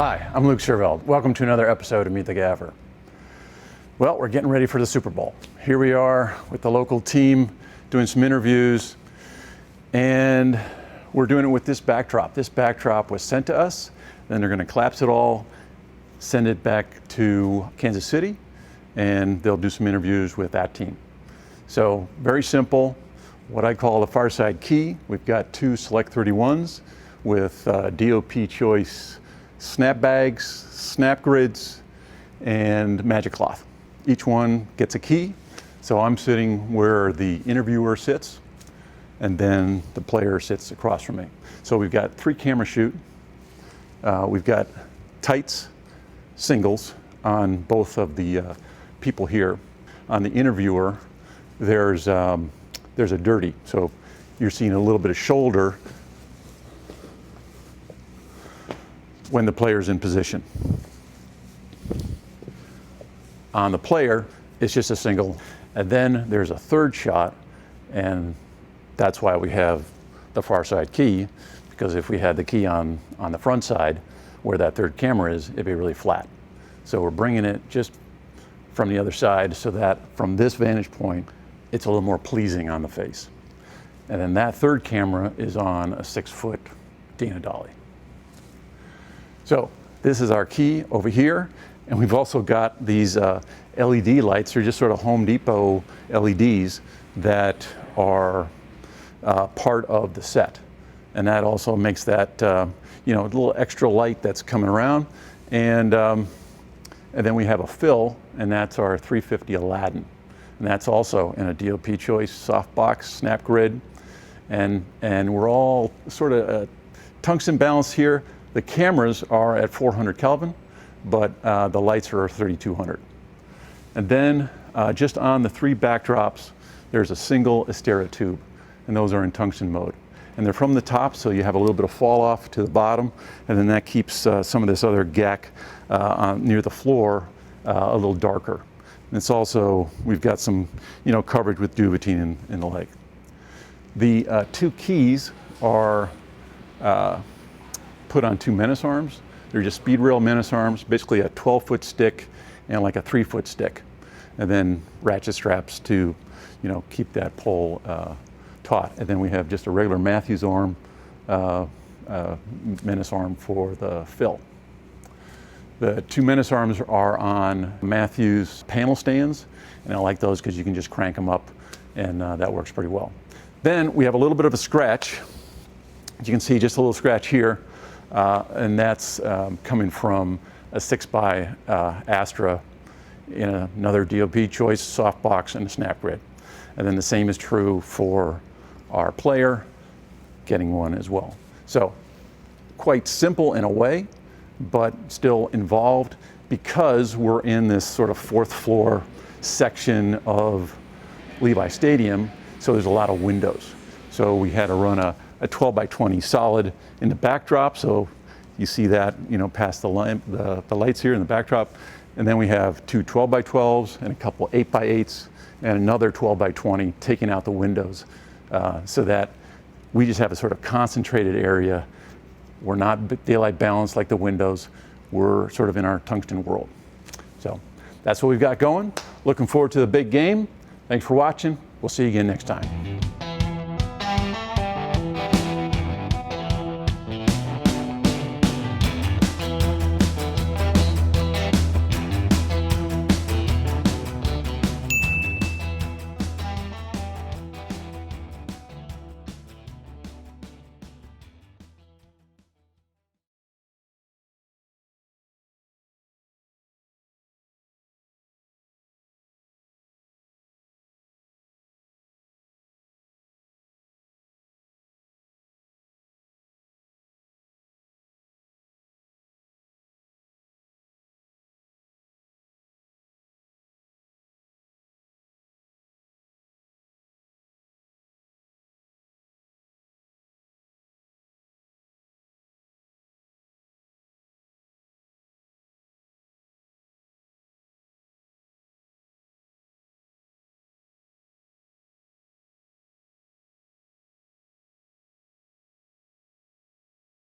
Hi, I'm Luke Serveld. Welcome to another episode of Meet the Gaffer. Well, we're getting ready for the Super Bowl. Here we are with the local team doing some interviews, and we're doing it with this backdrop. This backdrop was sent to us, then they're going to collapse it all, send it back to Kansas City, and they'll do some interviews with that team. So very simple, what I call the farside key. We've got two Select 31s with DOP choice snap bags, snap grids, and magic cloth. Each one gets a key. So I'm sitting where the interviewer sits, and then the player sits across from me. So we've got 3 camera shoot. We've got tights, singles on both of the people here. On the interviewer, there's a dirty. So you're seeing a little bit of shoulder when the player's in position. On the player, it's just a single. And then there's a third shot, and that's why we have the far side key, because if we had the key on the front side, where that third camera is, it'd be really flat. So we're bringing it just from the other side so that from this vantage point, it's a little more pleasing on the face. And then that third camera is on a 6-foot Dana dolly. So this is our key over here, and we've also got these LED lights. They're just sort of Home Depot LEDs that are part of the set, and that also makes that a little extra light that's coming around. And then we have a fill, and that's our 350 Aladdin, and that's also in a DOP choice softbox snap grid, and we're all sort of tungsten balanced here. The cameras are at 400 Kelvin, but the lights are 3200. And then just on the 3 backdrops, there's a single Astera tube, and those are in tungsten mode. And they're from the top, so you have a little bit of fall off to the bottom, and then that keeps some of this other gack near the floor a little darker. And it's also, we've got some coverage with duvetine in the leg. The 2 keys are put on 2 menace arms. They're just speed rail menace arms, basically a 12-foot stick and like a 3-foot stick, and then ratchet straps to keep that pole taut. And then we have just a regular Matthews arm, menace arm for the fill. The 2 menace arms are on Matthews panel stands, and I like those because you can just crank them up, and that works pretty well. Then we have a little bit of a scratch. As you can see, just a little scratch here. And that's coming from a 6x Astra in another DOP choice softbox and a snap grid. And then the same is true for our player getting one as well. So quite simple in a way, but still involved because we're in this sort of 4th floor section of Levi Stadium. So there's a lot of windows. So we had to run a 12x20 solid in the backdrop, so you see that past the lights here in the backdrop, and then we have 2 12x12s and a couple 8x8s and another 12x20 taking out the windows, so that we just have a sort of concentrated area. We're not daylight balanced like the windows. We're sort of in our tungsten world. So that's what we've got going. Looking forward to the big game. Thanks for watching. We'll see you again next time.